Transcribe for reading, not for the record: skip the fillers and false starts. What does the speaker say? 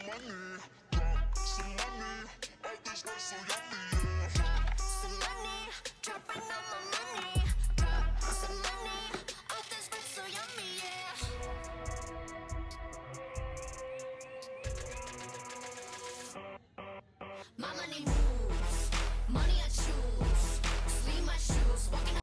money, drop some money. All this night so yummy, yeah. Drop some money, dropping all my money. Drop some money,